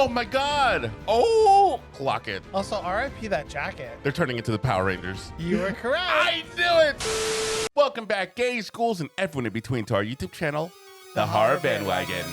Oh my God. Oh, clock it. Also, RIP that jacket. They're turning into the Power Rangers. You were correct. I knew it. Welcome back, gays, schools, and everyone in between to our YouTube channel, The Horror Bandwagon.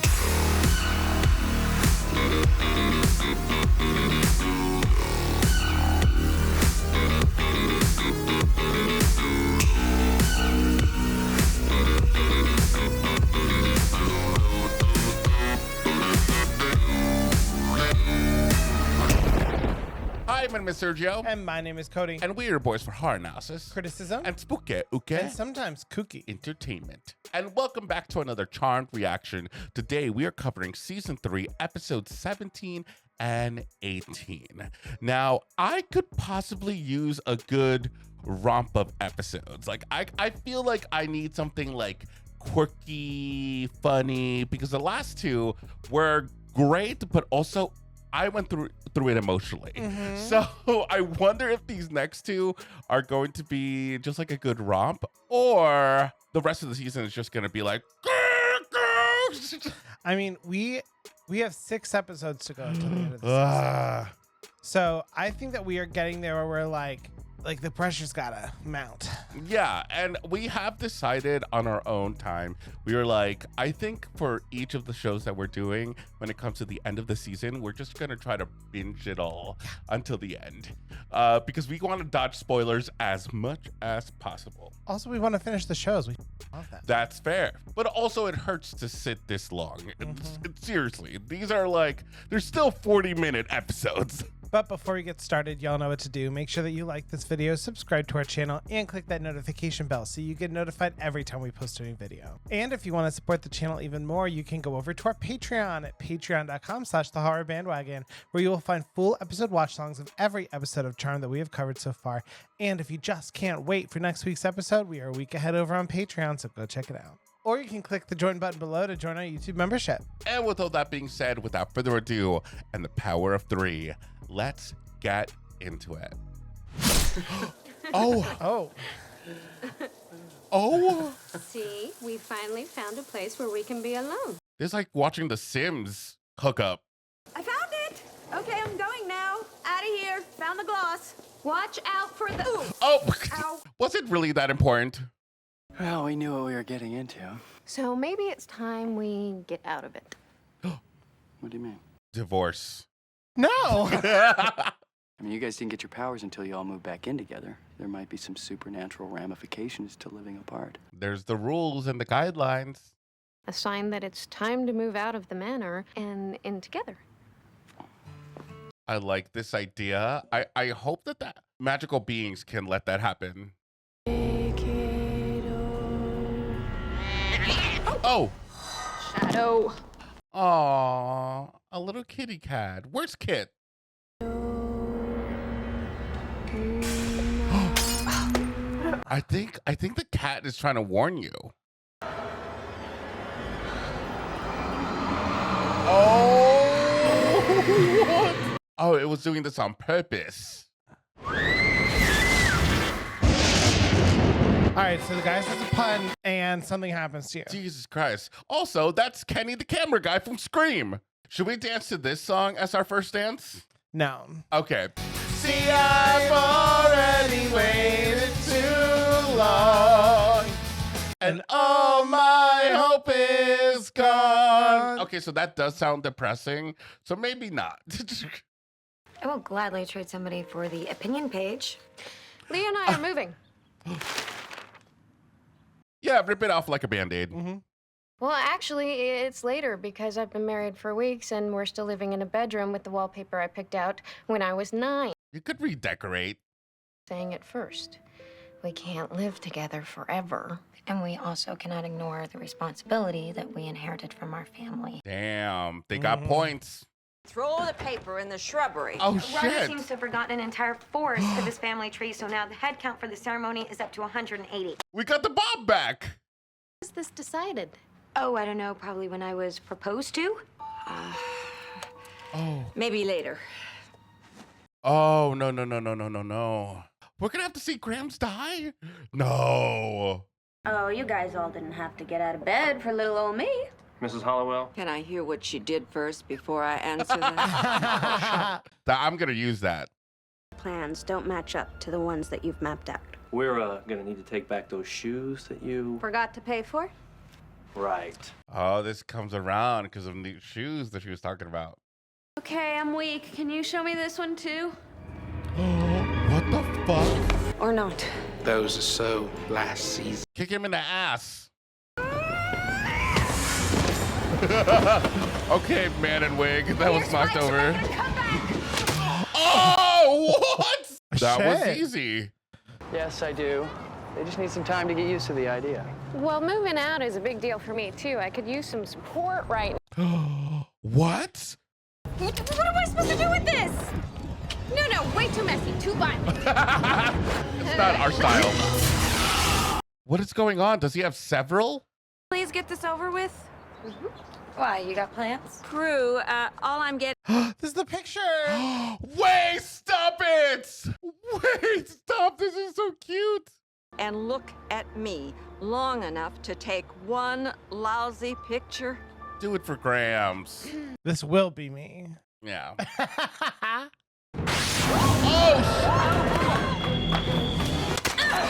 Hi, my name is Sergio. And my name is Cody. And we are your boys for horror analysis, Criticism. and spooky, And sometimes kooky. entertainment. And welcome back to another charmed reaction. Today we are covering season 3, episodes 17 and 18. Now, I could possibly use a good romp of episodes. Like, I feel like I need something like quirky, funny, because the last two were great, but also I went through it emotionally. So I wonder if these next two are going to be just like a good romp, or the rest of the season is just going to be like, I mean, we have 6 episodes to go until the end of the season. So I think that we are getting there where we're like the pressure's gotta mount. Yeah, and we have decided on our own time. We were like, I think for each of the shows that we're doing, when it comes to the end of the season, we're just gonna try to binge it all until the end, because we want to dodge spoilers as much as possible. Also, we want to finish the shows. We love that. That's fair, but also it hurts to sit this long. Seriously, these are like, they're still 40-minute episodes. But before we get started, y'all know what to do. Make sure that you like this video, subscribe to our channel, and click that notification bell so you get notified every time we post a new video. And if you want to support the channel even more, you can go over to our Patreon at patreon.com/thehorrorbandwagon, where you will find full episode watch songs of every episode of Charm that we have covered so far. And if you just can't wait for next week's episode, we are a week ahead over on Patreon, so go check it out. Or you can click the join button below to join our YouTube membership. And with all that being said, without further ado, and the power of 3, let's get into it. Oh. See, we finally found a place where we can be alone. It's like watching The Sims hook up. I found it! Okay, I'm going now. Out of here. Found the gloss. Watch out for the... Ooh. Oh, Ow. was it really that important? Well, we knew what we were getting into. So maybe it's time we get out of it. What do you mean? Divorce. No! I mean, you guys didn't get your powers until you all moved back in together. There might be some supernatural ramifications to living apart. There's the rules and the guidelines. A sign that it's time to move out of the manor and in together. I like this idea. I hope that magical beings can let that happen. Oh. Shadow. Aw, a little kitty cat. Where's Kit? I think the cat is trying to warn you. Oh, what? Oh, it was doing this on purpose. All right, so the guy says a pun and something happens to you. Jesus Christ. Also, that's Kenny the camera guy from Scream. Should we dance to this song as our first dance? No. Okay. See, I've already waited too long, and all my hope is gone. Okay, so that does sound depressing, so maybe not. I will gladly trade somebody for the opinion page. Lee and I are moving. Yeah, rip it off like a Band-Aid. Well, actually, it's later because I've been married for weeks and we're still living in a bedroom with the wallpaper I picked out when I was 9. You could redecorate. Saying it first. We can't live together forever. And we also cannot ignore the responsibility that we inherited from our family. Damn, they got points. Throw the paper in the shrubbery. Oh, Roger shit. seems to have forgotten an entire forest for this family tree, so now the head count for the ceremony is up to 180. We got the bob back. When was this decided? Oh, I don't know, probably when I was proposed to? Maybe later. Oh, no. We're gonna have to see Grams die? No. Oh, you guys all didn't have to get out of bed for little old me. Mrs. Hollowell? Can I hear what she did first before I answer that? I'm gonna use that. Plans don't match up to the ones that you've mapped out. We're gonna need to take back those shoes that you... Forgot to pay for? Right. Oh, this comes around because of the shoes that she was talking about. Okay, I'm weak. Can you show me this one too? What the fuck? Or not. Those are so last season. Kick him in the ass. Okay, man in wig. That was knocked over. Oh, what? That was easy. Yes, I do. They just need some time to get used to the idea. Well, moving out is a big deal for me, too. I could use some support right now. What? What am I supposed to do with this? No, way too messy, too violent. It's not our style. What is going on? Does he have several? Please get this over with. Why, you got plans? Crew, all I'm getting... This is the picture. Wait, stop it! Wait, stop. This is so cute. And look at me long enough to take one lousy picture. Do it for grams. This will be me. Yeah.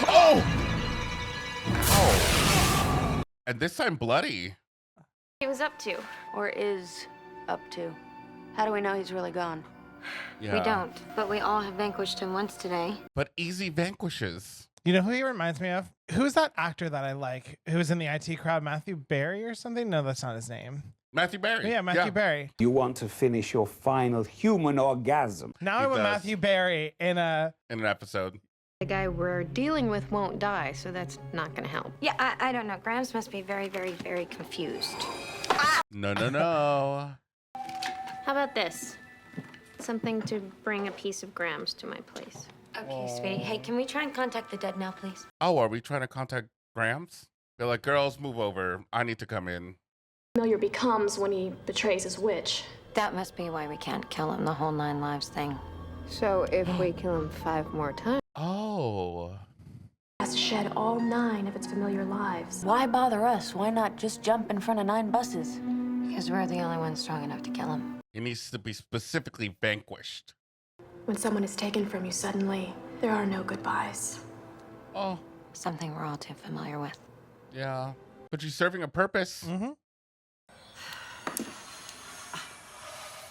Oh! And this time bloody. He was up to. Or is up to. How do we know he's really gone? Yeah. We don't, but we all have vanquished him once today. But easy vanquishes. You know who he reminds me of? Who's that actor that I like? Who was in the IT crowd? Matthew Barry or something? No, that's not his name. Matthew Barry. Yeah, Matthew Barry. You want to finish your final human orgasm. Now He I want does. Matthew Barry in a... In an episode. The guy we're dealing with won't die, so that's not going to help. Yeah, I don't know. Grams must be very, very, very confused. No, no, no. How about this? Something to bring a piece of Grams to my place. Okay, sweetie. Hey, can we try and contact the dead now, please? Oh, are we trying to contact Grams? They're like, girls, move over. I need to come in. Familiar becomes when he betrays his witch. That must be why we can't kill him, the whole 9 lives thing. So if we kill him 5 more times... Oh. Has to shed all 9 of its familiar lives. Why bother us? Why not just jump in front of 9 buses? Because we're the only ones strong enough to kill him. He needs to be specifically vanquished. When someone is taken from you suddenly, there are no goodbyes. Oh, Something we're all too familiar with. yeah. But she's serving a purpose. Mm-hmm.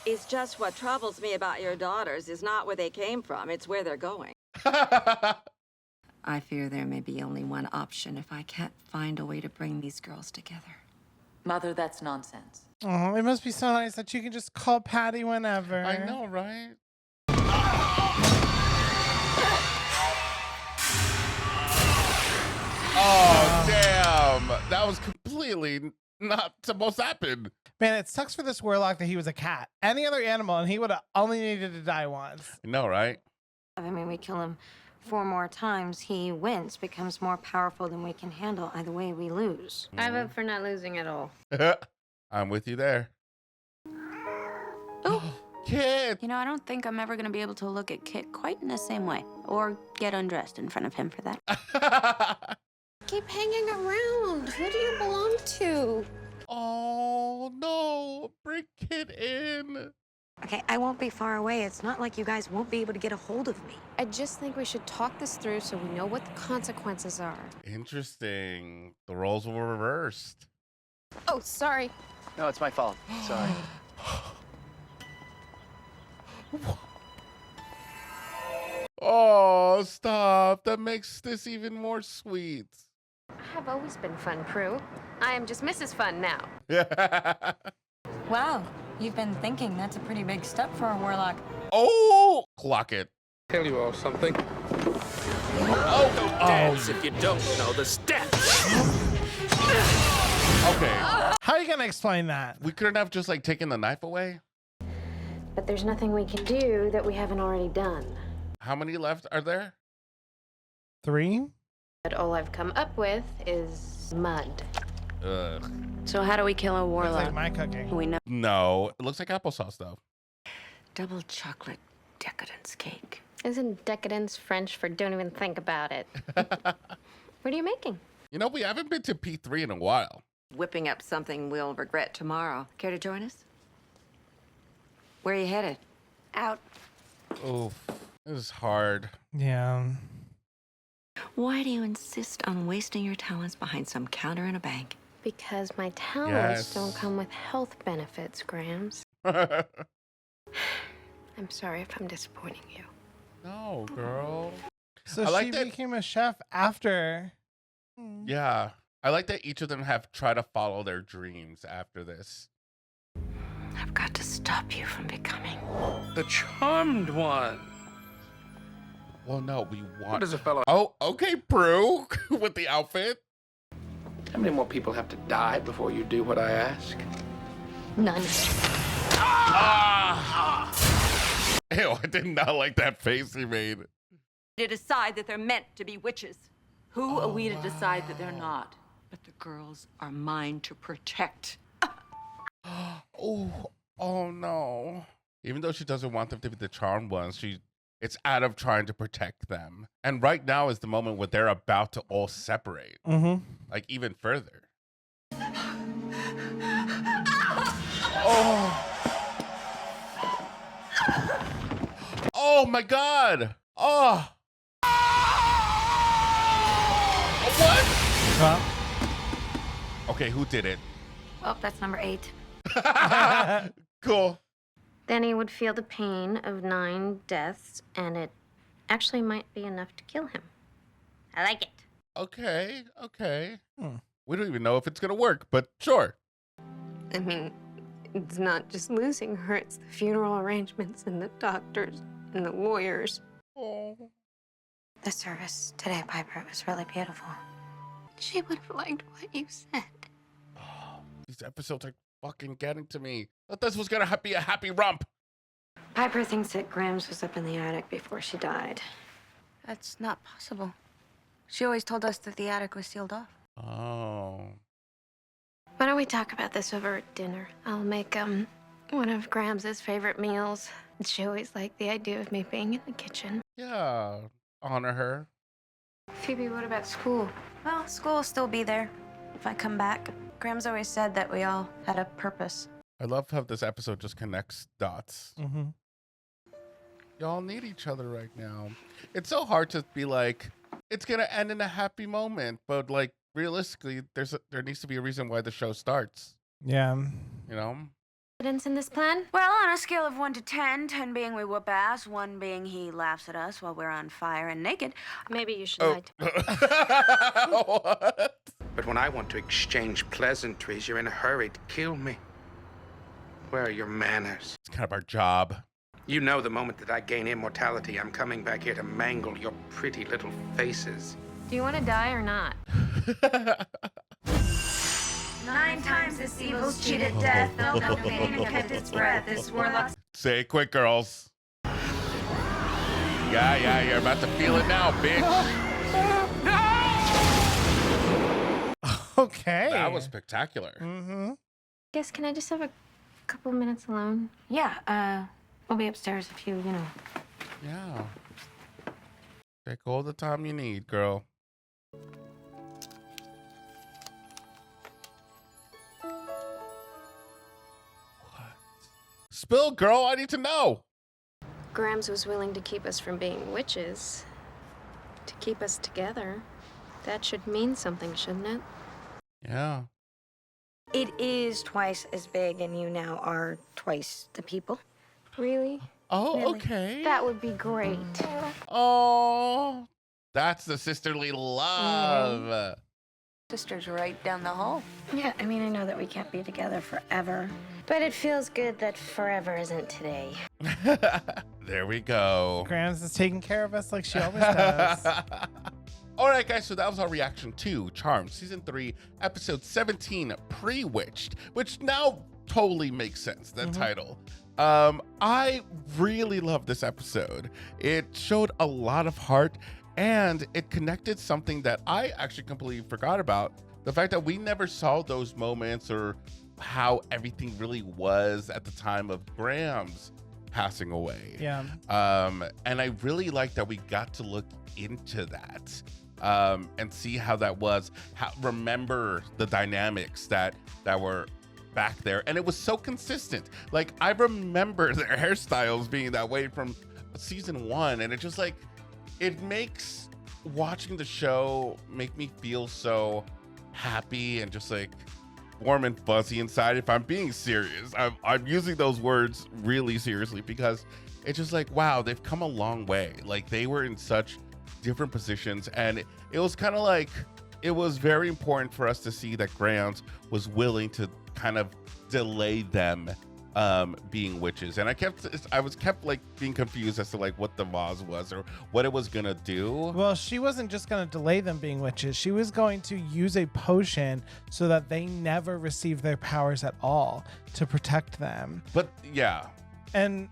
It's just what troubles me about your daughters is not where they came from, it's where they're going. I fear there may be only one option if I can't find a way to bring these girls together. Mother, that's nonsense. Oh, it must be so nice that you can just call Patty whenever. I know, right? Oh, damn. That was completely not supposed to happen. Man, it sucks for this warlock that he was a cat. Any other animal, and he would have only needed to die once. I know, right? I mean, we kill him 4 more times, he wins, becomes more powerful than we can handle. Either way, we lose. I vote for not losing at all. I'm with you there. Oh, Kid. you know, I don't think I'm ever going to be able to look at Kit quite in the same way. Or get undressed in front of him for that. Keep hanging around. Who do you belong to? Oh, no. Bring Kid in. Okay, I won't be far away. It's not like you guys won't be able to get a hold of me. I just think we should talk this through so we know what the consequences are. Interesting. The roles were reversed. Oh, sorry. No, it's my fault. Sorry. Oh, stop. That makes this even more sweet. I have always been Fun Prue. I am just Mrs. Fun now. Yeah. Wow, you've been thinking that's a pretty big step for a warlock. Oh, clock it. Tell you all something. Oh, Dance if you don't know the steps. okay. How are you going to explain that? We couldn't have just like taken the knife away. But there's nothing we can do that we haven't already done. How many left are there? 3? But all I've come up with is mud. Ugh. So how do we kill a Looks warlock like my cooking. who we know? No, it looks like applesauce though. Double chocolate decadence cake. Isn't decadence French for don't even think about it? What are you making? You know, we haven't been to P3 in a while. whipping up something we'll regret tomorrow. Care to join us? Where are you headed? Out. Oof, this is hard. Yeah. Why do you insist on wasting your talents behind some counter in a bank? Because my talents Yes. don't come with health benefits, Grams. I'm sorry if I'm disappointing you. No, girl. So I like she that- became a chef after. Yeah. I like that each of them have tried to follow their dreams after this. I've got to stop you from becoming. The charmed one. Well, no, we want. What does a fellow? Oh, okay, Prue, with the outfit. How many more people have to die before you do what I ask? None. Ah! Ew, I did not like that face he made. To decide that they're meant to be witches. Who are we to decide that they're not? But the girls are mine to protect. Oh no. Even though she doesn't want them to be the charmed ones, it's out of trying to protect them. And right now is the moment where they're about to all separate. Mm-hmm. Like even further. Oh. Oh my God. Oh. What? Well, Okay, who did it? Oh, that's number 8. Cool. Then he would feel the pain of 9 deaths, and it actually might be enough to kill him. I like it. Okay. Hmm. We don't even know if it's gonna work, but sure. I mean, it's not just losing her, it's the funeral arrangements and the doctors and the lawyers. Oh. The service today, Piper, it was really beautiful. She would have liked what you said. These episodes are fucking getting to me. I thought this was gonna be a happy romp. Piper thinks that Grams was up in the attic before she died. That's not possible. She always told us that the attic was sealed off. Oh. Why don't we talk about this over at dinner? I'll make, one of Grams's favorite meals. She always liked the idea of me being in the kitchen. Yeah. Honor her. Phoebe, what about school? Well, school will still be there if I come back. Graham's always said that we all had a purpose. I love how this episode just connects dots. mm-hmm. Y'all need each other right now. It's so hard to be like, it's gonna end in a happy moment, but like realistically, there needs to be a reason why the show starts. Yeah. You know? Confidence in this plan? Well, on a scale of 1 to 10, 10 being we whoop ass, 1 being he laughs at us while we're on fire and naked. Maybe you should Oh. lie to me. What? But when I want to exchange pleasantries, you're in a hurry to kill me. Where are your manners? It's kind of our job. You know the moment that I gain immortality, I'm coming back here to mangle your pretty little faces. Do you want to die or not? 9 times this evil's cheated death, felt no pain and kept its breath. This warlock's Say it quick, girls. Yeah, you're about to feel it now, bitch. Okay. That was spectacular. Mm-hmm. Guess, can I just have a couple minutes alone? Yeah, we'll be upstairs if you know. Yeah. Take all the time you need, girl. What? Spill, girl. I need to know. Grams was willing to keep us from being witches. To keep us together. That should mean something, shouldn't it? Yeah. It is twice as big, and you now are twice the people. Really? Oh, Really? okay. That would be great. Oh, that's the sisterly love. Sister's right down the hall. Yeah, I mean, I know that we can't be together forever. But it feels good that forever isn't today. There we go. Grams is taking care of us like she always does. All right, guys, so that was our reaction to Charmed Season 3, Episode 17, Pre-Witched, which now totally makes sense, that title. I really love this episode. It showed a lot of heart, and it connected something that I actually completely forgot about. The fact that we never saw those moments or how everything really was at the time of Graham's passing away. Yeah. And I really like that we got to look into that. and see how that was. Remember the dynamics that were back there, and it was so consistent. Like, I remember their hairstyles being that way from season 1, and it just like, it makes watching the show make me feel so happy and just like warm and fuzzy inside. If I'm being serious, I'm using those words really seriously, because it's just like, wow, they've come a long way. Like, they were in such different positions, and it was kind of like, it was very important for us to see that Grams was willing to kind of delay them being witches. And I was kept like being confused as to like what the vase was or what it was gonna do. Well, she wasn't just gonna delay them being witches. She was going to use a potion so that they never receive their powers at all, to protect them. But yeah. And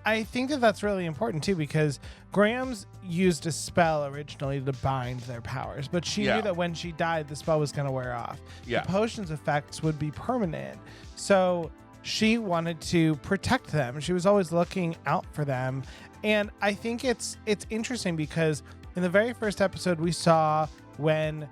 I think that that's really important too, because Grams used a spell originally to bind their powers, but she knew that when she died, the spell was going to wear off. The potion's effects would be permanent. So she wanted to protect them. She was always looking out for them. And I think it's interesting because in the very first episode, we saw when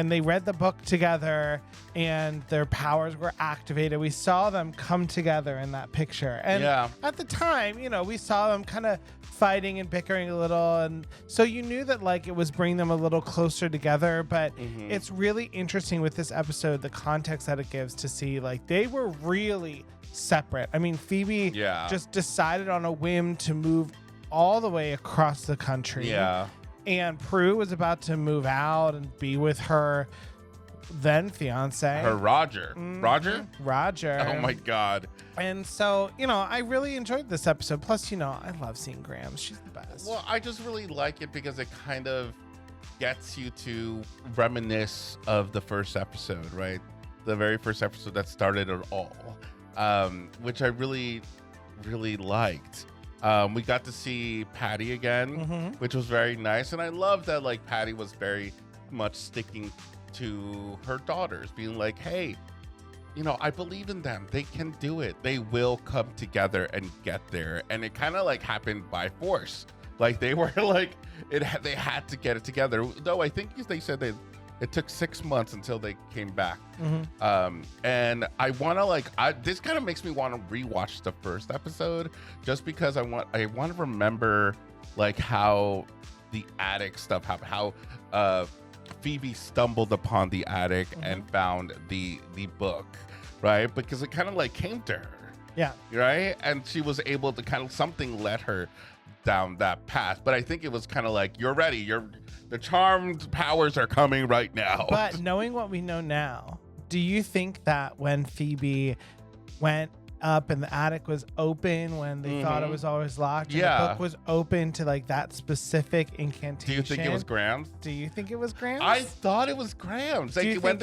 they read the book together and their powers were activated, we saw them come together in that picture. And at the time, you know, we saw them kind of fighting and bickering a little. And so you knew that like it was bringing them a little closer together. But it's really interesting with this episode, the context that it gives to see like they were really separate. I mean, Phoebe just decided on a whim to move all the way across the country. Yeah. And Prue was about to move out and be with her then fiance. Her Roger. Roger? Roger. Oh my God. And so, you know, I really enjoyed this episode. Plus, you know, I love seeing Grams. She's the best. Well, I just really like it because it kind of gets you to reminisce of the first episode, right? The very first episode that started it all, which I really, really liked. We got to see Patty again, which was very nice. And I love that like Patty was very much sticking to her daughters, being like, hey, you know, I believe in them. They can do it. They will come together and get there. And it kind of like happened by force. Like they were like, they had to get it together. Though I think they said it took 6 months until they came back. And I want to like, this kind of makes me want to rewatch the first episode just because I want to remember like how the attic stuff happened, how Phoebe stumbled upon the attic and found the book, right? Because it kind of like came to her. Yeah. Right? And she was able to kind of, something led her down that path. But I think it was kind of like, you're ready. The charmed powers are coming right now. But knowing what we know now, do you think that when Phoebe went up and the attic was open when they thought it was always locked, and the book was open to like that specific incantation? Do you think it was Grams? Do you think it was Grams? I thought it was Grams. Do Like,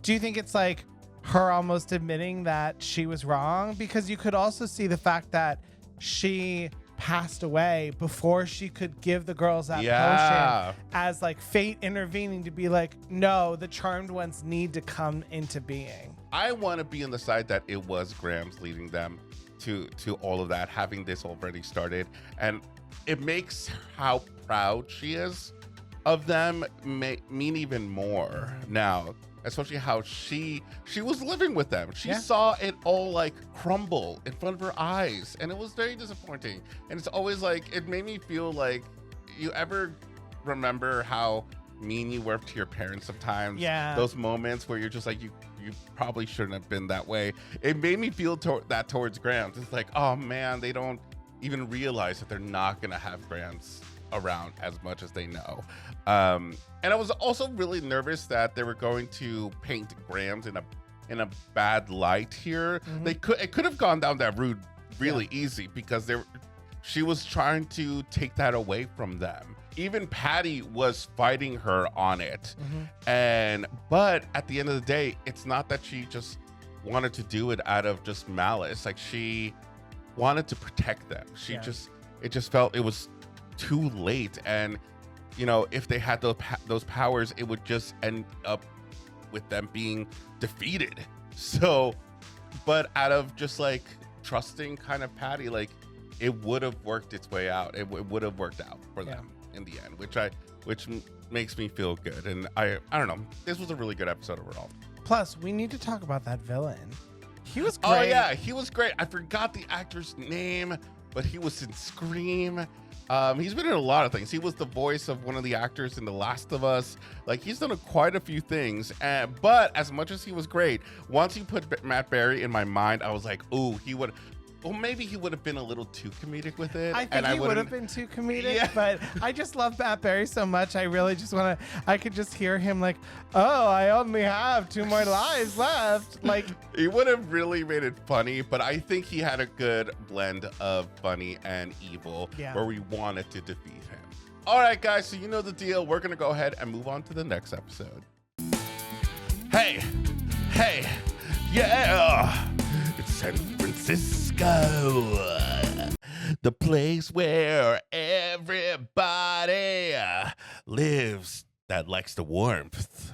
you think it's like her almost admitting that she was wrong? Because you could also see the fact that she passed away before she could give the girls that potion, as like fate intervening to be like, no, the charmed ones need to come into being. I want to be on the side that it was Grams leading them to all of that, having this already started. And it makes how proud she is of them mean even more now, especially how she was living with them. She saw it all like crumble in front of her eyes, and it was very disappointing. And it's always like, it made me feel like, you ever remember how mean you were to your parents sometimes? Those moments where you're just like, you probably shouldn't have been that way. It made me feel that towards Grams. It's like, oh man, they don't even realize that they're not gonna have Grams around as much as they know. And I was also really nervous that they were going to paint Grams in a bad light here. It could have gone down that route really easy, because she was trying to take that away from them. Even Patty was fighting her on it. But at the end of the day, it's not that she just wanted to do it out of just malice. Like, she wanted to protect them. It just felt it was too late. And, you know, if they had those powers, it would just end up with them being defeated. So, but out of just like trusting kind of Patty, like, it would have worked its way out. It would have worked out for them in the end, which makes me feel good. And I don't know. This was a really good episode overall. Plus, we need to talk about that villain. He was great. Oh yeah, he was great. I forgot the actor's name, but he was in Scream. He's been in a lot of things. He was the voice of one of the actors in The Last of Us. Like, he's done quite a few things. But as much as he was great, once you put Matt Berry in my mind, I was like, ooh, he would. Well, maybe he would have been a little too comedic with it. I think he would have been too comedic, but I just love Matt Berry so much. I really just want to, I could just hear him like, oh, I only have 2 more lives left. Like, he would have really made it funny, but I think he had a good blend of funny and evil where we wanted to defeat him. All right, guys, so you know the deal. We're going to go ahead and move on to the next episode. Hey, yeah. It's San Francisco, the place where everybody lives that likes the warmth.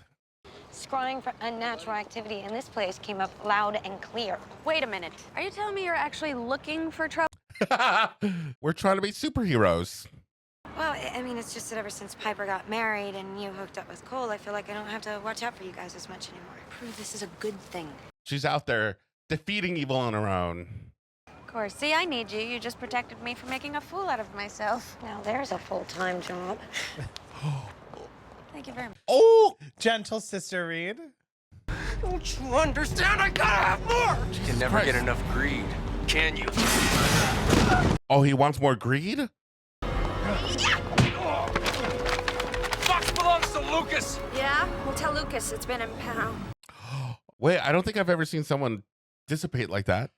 Scrying for unnatural activity in this place came up loud and clear. Wait a minute. Are you telling me you're actually looking for trouble? We're trying to be superheroes. Well, I mean, it's just that ever since Piper got married and you hooked up with Cole, I feel like I don't have to watch out for you guys as much anymore. Prue, this is a good thing. She's out there defeating evil on her own. Of course. See, I need you. You just protected me from making a fool out of myself. Now there's a full-time job. Thank you very much. Oh, gentle Sister Reed. Don't you understand? I gotta have more. You can never get enough greed, can you? Oh, he wants more greed? Fox belongs to Lucas. Yeah? Well, tell Lucas it's been impounded. Wait, I don't think I've ever seen someone dissipate like that.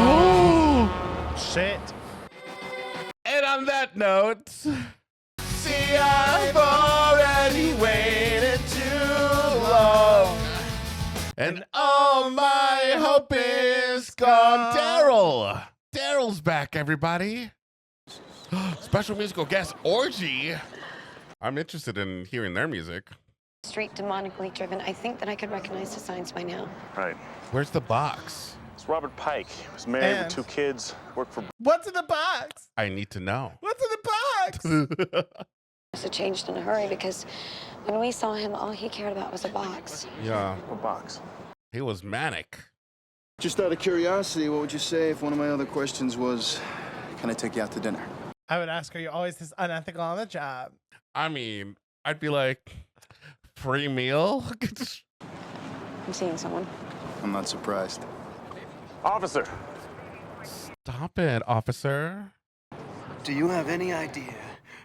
Oh, shit. And on that note, see, I've already waited too long, and all my hope is gone. Daryl's back, everybody. Special musical guest Orgy. I'm interested in hearing their music. Street demonically driven. I think that I could recognize the signs by now. Right. Where's the box? It's Robert Pike. He was married with 2 kids, worked for... What's in the box? I need to know. What's in the box? It changed in a hurry because when we saw him, all he cared about was a box. Yeah. What box? He was manic. Just out of curiosity, what would you say if one of my other questions was, can I take you out to dinner? I would ask, are you always this unethical on the job? I mean, I'd be like, free meal? I'm seeing someone. I'm not surprised. Officer. Stop it, officer. Do you have any idea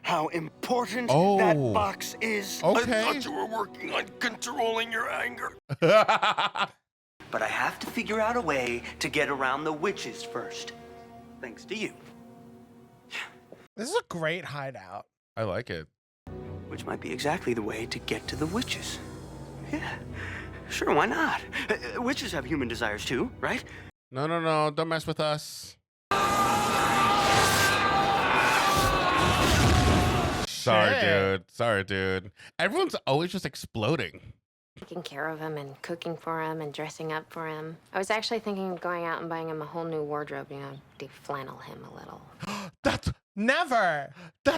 how important that box is? Okay. I thought you were working on controlling your anger. But I have to figure out a way to get around the witches first. Thanks to you. This is a great hideout. I like it. Which might be exactly the way to get to the witches. Yeah, sure, why not? Witches have human desires too, right? No, don't mess with us. Sorry, dude. Everyone's always just exploding. Taking care of him and cooking for him and dressing up for him. I was actually thinking of going out and buying him a whole new wardrobe, deflannel him a little. That's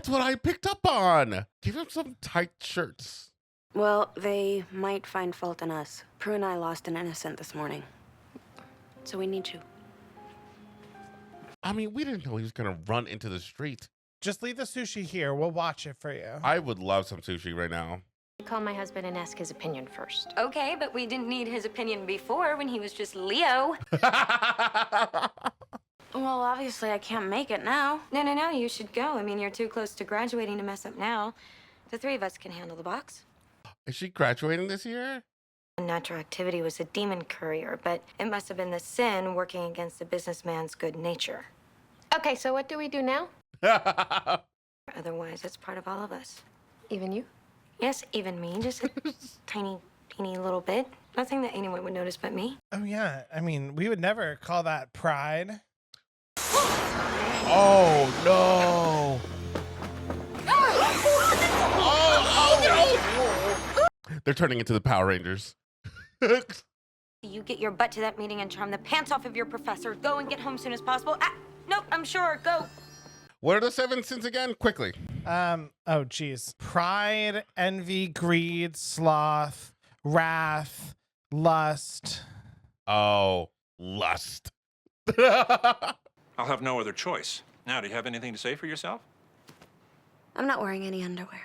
what I picked up on. Give him some tight shirts. Well, they might find fault in us. Prue and I lost an innocent this morning. So we need you. I mean, we didn't know he was going to run into the street. Just leave the sushi here. We'll watch it for you. I would love some sushi right now. Call my husband and ask his opinion first. Okay, but we didn't need his opinion before when he was just Leo. Well, obviously I can't make it now. No, you should go. I mean, you're too close to graduating to mess up now. The 3 of us can handle the box. Is she graduating this year? Unnatural activity was a demon courier, but it must have been the sin working against the businessman's good nature. Okay, so what do we do now? Otherwise, it's part of all of us. Even you? Yes, even me. Just a teeny little bit. Nothing that anyone would notice but me. Oh, yeah. I mean, we would never call that pride. Oh, no. Oh, no. They're turning into the Power Rangers. You get your butt to that meeting and charm the pants off of your professor. Go and get home soon as possible. Nope, I'm sure. Go. What are the 7 sins again? Quickly. Oh geez. Pride, envy, greed, sloth, wrath, lust. Oh, lust. I'll have no other choice. Now, do you have anything to say for yourself? I'm not wearing any underwear.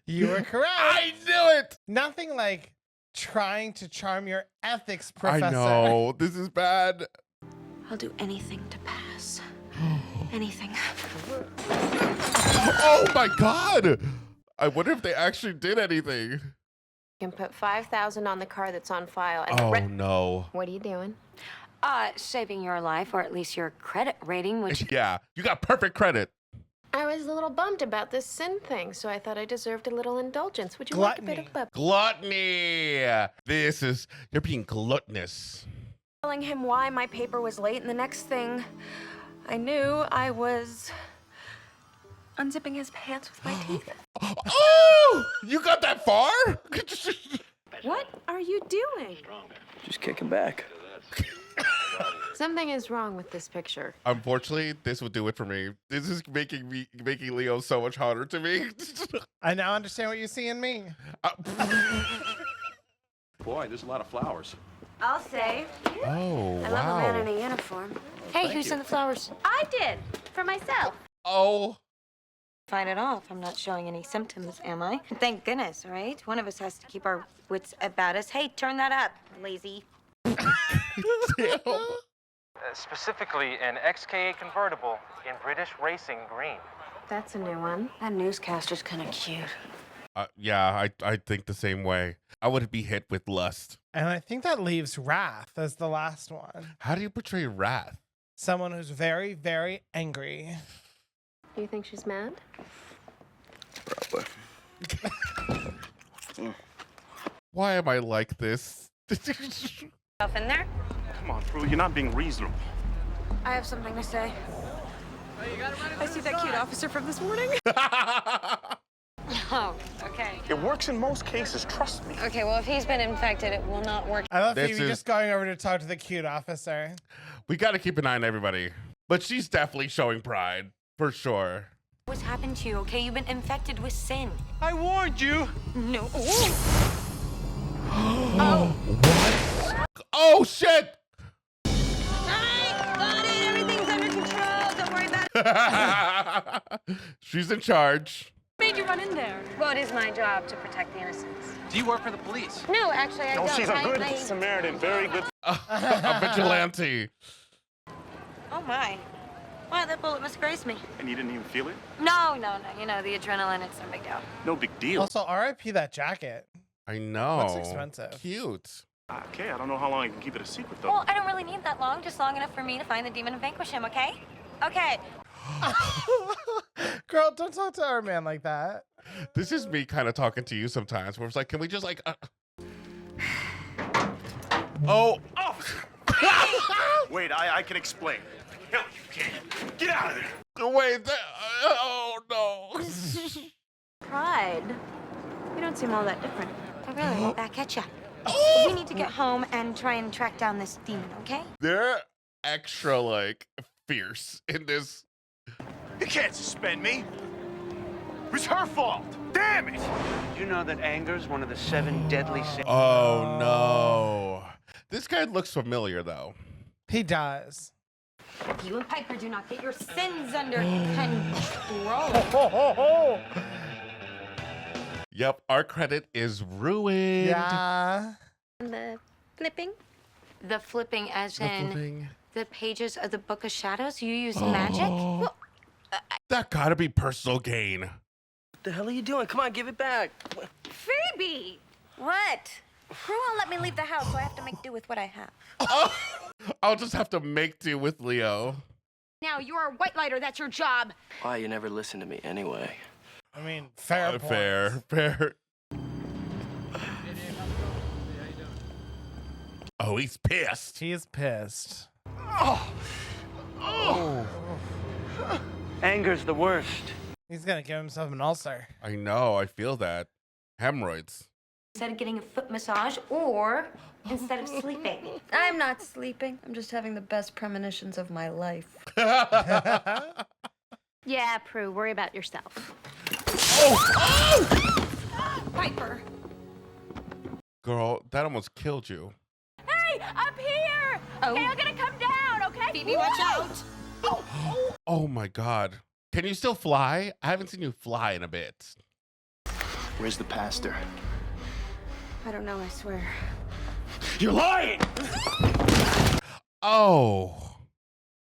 You were correct. I knew it. Nothing like trying to charm your ethics professor. I know. This is bad. I'll do anything to pass. Anything. Oh my God. I wonder if they actually did anything. You can put 5,000 on the car that's on file. And Oh no. What are you doing? Saving your life, or at least your credit rating, which... Yeah, you got perfect credit. I was a little bummed about this sin thing, so I thought I deserved a little indulgence. Would you like a bit of lip? Gluttony. You're being gluttonous. Telling him why my paper was late, and the next thing I knew, I was unzipping his pants with my teeth. Oh, you got that far? What are you doing? Just kicking back. Something is wrong with this picture. Unfortunately, this would do it for me. This is making Leo so much hotter to me. I now understand what you see in me. Boy, there's a lot of flowers. I'll say. Oh, I love a man in a uniform. Hey, who sent the flowers? I did, for myself. Oh. Fight it off. I'm not showing any symptoms, am I? Thank goodness, right? One of us has to keep our wits about us. Hey, turn that up, lazy. Specifically, an XK8 convertible in British Racing Green. That's a new one. That newscaster's kind of cute. Yeah, I think the same way. I would be hit with lust. And I think that leaves wrath as the last one. How do you portray wrath? Someone who's very, very angry. Do you think she's mad? Probably. Why am I like this? Stuff in there? Come on, Prue, you're not being reasonable. I have something to say. I see that cute officer from this morning. Oh, okay. It works in most cases, trust me. Okay, well, if he's been infected, it will not work. I love This Phoebe is- just going over to talk to the cute officer. We got to keep an eye on everybody. But she's definitely showing pride, for sure. What's happened to you, okay? You've been infected with sin. I warned you. No. Oh, shit! Got it. Everything's under control. Don't worry about it. She's in charge. Made you run in there. Well, it is my job to protect the innocents. Do you work for the police? No, actually, I No, don't. she's a good I... Samaritan, very good. A vigilante. Oh, my. Wow, that bullet must graze me. And you didn't even feel it? No. You know, the adrenaline, it's no big deal. No big deal. Also, RIP that jacket. I know. Looks expensive. Cute. Okay, I don't know how long I can keep it a secret, though. Well, I don't really need that long, just long enough for me to find the demon and vanquish him, okay? Okay. Girl, don't talk to our man like that. This is me kind of talking to you sometimes, where it's like, can we just like... Oh. Wait, I can explain. No, you can't. Get out of there. Wait. Oh, no. Pride. You don't seem all that different. Oh, really? Back at ya. We need to get home and try and track down this demon, okay? They're extra, like, fierce in this. You can't suspend me. It was her fault. Damn it. Did you know that anger is one of the 7 deadly sins? Oh, no. This guy looks familiar, though. He does. You and Piper do not get your sins under control. Yep, our credit is ruined. Yeah. The flipping? The flipping as The in flipping. the pages of the Book of Shadows? You use magic? Well, That gotta be personal gain. What the hell are you doing? Come on, give it back. Phoebe! what? Prue won't let me leave the house, so I have to make do with what I have. Oh, I'll just have to make do with Leo. Now, you're a white lighter. That's your job. Why, you never listen to me anyway. I mean, fair point. Fair. Oh, he's pissed. He's pissed. Anger's the worst. He's gonna give himself an ulcer. I know, I feel that. Hemorrhoids. Instead of getting a foot massage or instead of sleeping. I'm not sleeping. I'm just having the best premonitions of my life. Yeah, Prue, worry about yourself. Piper. Girl, that almost killed you. Hey, up here! Okay, I'm gonna come down, okay? Phoebe, watch out. Oh my God. Can you still fly? I haven't seen you fly in a bit. Where's the pastor? I don't know, I swear. You're lying! Oh.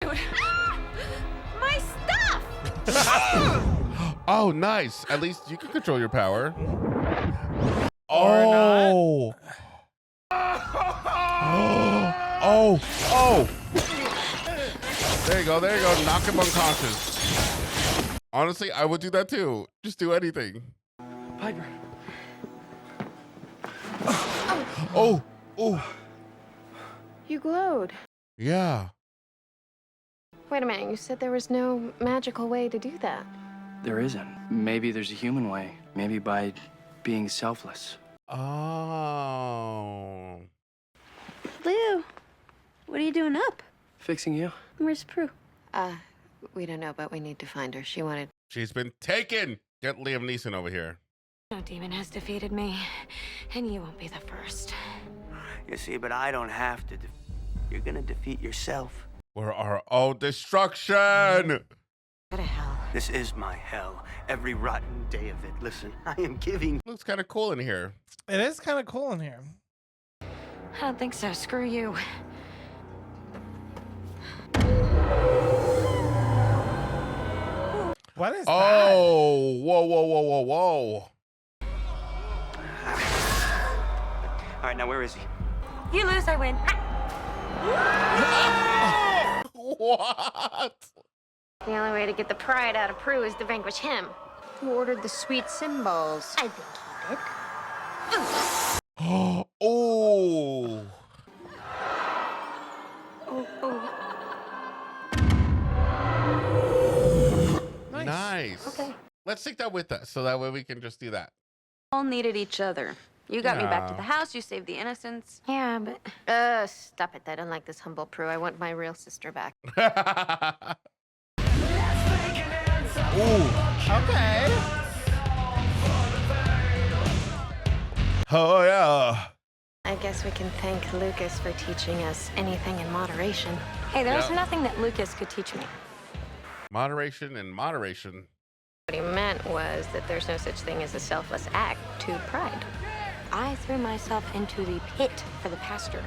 My stuff! Oh, nice. At least you can control your power. Or Oh. Oh. Oh. There you go. There you go. Knock him unconscious. Honestly, I would do that too. Just do anything. Piper. Oh. Oh. You glowed. Yeah. Wait a minute, you said there was no magical way to do that. There isn't. Maybe there's a human way. Maybe by being selfless. Oh. Lou, what are you doing up? Fixing you. Where's Prue? We don't know, but we need to find her. She wanted... She's been taken. Get Liam Neeson over here. No demon has defeated me, and you won't be the first. You see, but I don't have to. You're gonna defeat yourself. We're our own destruction. Go to hell. This is my hell. Every rotten day of it. Listen, I am giving. Looks kind of cool in here. It is kind of cool in here. I don't think so. Screw you. What is that? Oh, whoa, whoa, whoa, whoa, whoa. All right, now where is he? You lose, I win. What? The only way to get the pride out of Prue is to vanquish him. Who ordered the sweet symbols? I think he did. Oh. Nice. Okay. Let's take that with us so that way we can just do that. All needed each other. You got me back to Yeah. the house, you saved the innocents. Yeah, but... stop it. I don't like this humble Prue. I want my real sister back. Ooh. Okay. Oh, yeah. I guess we can thank Lucas for teaching us anything in moderation. Hey, there's Yeah. nothing that Lucas could teach me. Moderation and moderation. What he meant was that there's no such thing as a selfless act to pride. I threw myself into the pit for the pastor.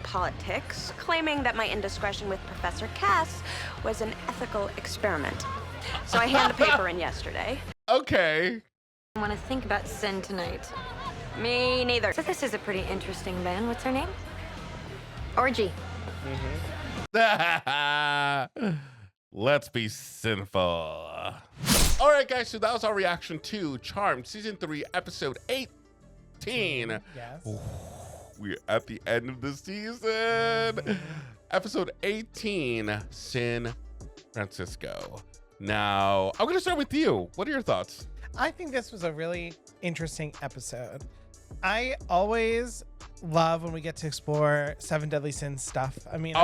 Politics, claiming that my indiscretion with Professor Cass was an ethical experiment. So I handed the paper in yesterday. Okay. I want to think about sin tonight. Me neither. So this is a pretty interesting band. What's her name? Orgy. Let's be sinful. All right, guys, so that was our reaction to Charmed Season 3, Episode 18. Yes. We're at the end of the season. Episode 18, San Francisco. Now, I'm going to start with you. What are your thoughts? I think this was a really interesting episode. I always love when we get to explore Seven Deadly Sins stuff. I mean,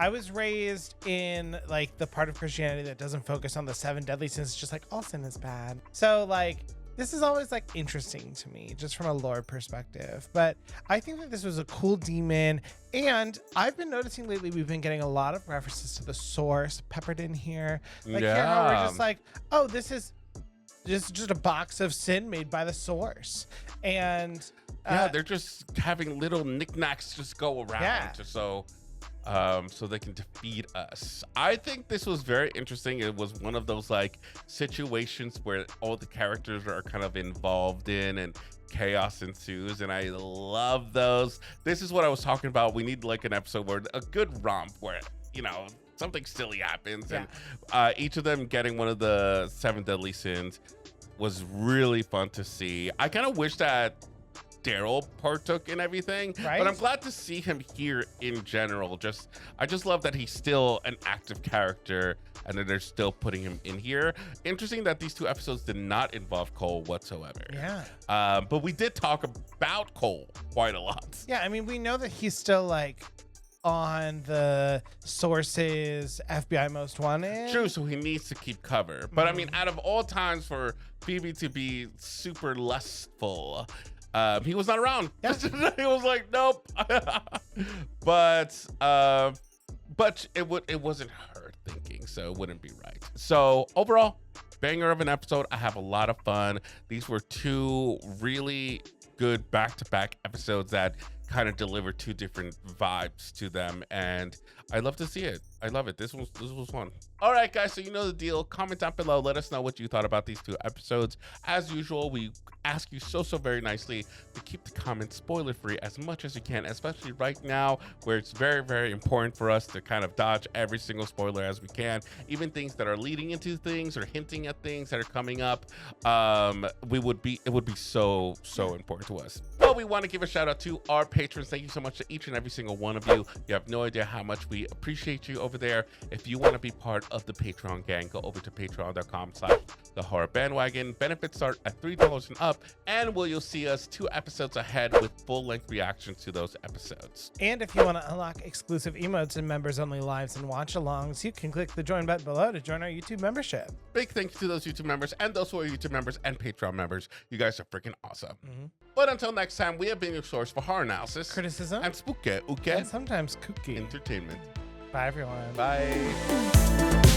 I was raised in like the part of Christianity that doesn't focus on the seven deadly sins. It's just like all sin is bad. So like this is always like interesting to me just from a lore perspective. But I think that this was a cool demon. And I've been noticing lately we've been getting a lot of references to the source peppered in here. Like here how we're just like, oh, this is just a box of sin made by the source. And yeah, they're just having little knickknacks just go around so they can defeat us. I think this was very interesting. It was one of those like situations where all the characters are kind of involved in and chaos ensues, and I love those. This is what I was talking about. We need like an episode where a good romp where, you know, something silly happens and each of them getting one of the seven deadly sins was really fun to see. I kind of wish that Daryl partook in everything. Right. But I'm glad to see him here in general. I just love that he's still an active character and that they're still putting him in here. Interesting that these 2 episodes did not involve Cole whatsoever. Yeah. But we did talk about Cole quite a lot. Yeah, I mean, we know that he's still like on the sources FBI Most Wanted. True, so he needs to keep cover. But I mean, out of all times for Phoebe to be super lustful, he was not around. Yeah. He was like, nope. But it wasn't her thinking, so it wouldn't be right. So overall, banger of an episode. I have a lot of fun. These were 2 really good back-to-back episodes that kind of deliver 2 different vibes to them, and I love to see it. I love it. This was fun. All right, guys, so you know the deal. Comment down below. Let us know what you thought about these 2 episodes. As usual, we ask you so very nicely to keep the comments spoiler free as much as you can, especially right now where it's very important for us to kind of dodge every single spoiler as we can, even things that are leading into things or hinting at things that are coming up. It would be so important to us. But we want to give a shout out to our patrons. Thank you so much to each and every single one of you. You have no idea how much we appreciate you over there. If you want to be part of the Patreon gang, go over to patreon.com/thehorrorbandwagon. Benefits start at $3 and up, and you'll see us 2 episodes ahead with full-length reactions to those episodes. And if you want to unlock exclusive emotes and members-only lives and watch-alongs, you can click the join button below to join our YouTube membership. Big thank you to those YouTube members and those who are YouTube members and Patreon members. You guys are freaking awesome. But until next time, we have been your source for horror analysis, criticism, and spooky, and sometimes kooky entertainment. Bye, everyone. Bye.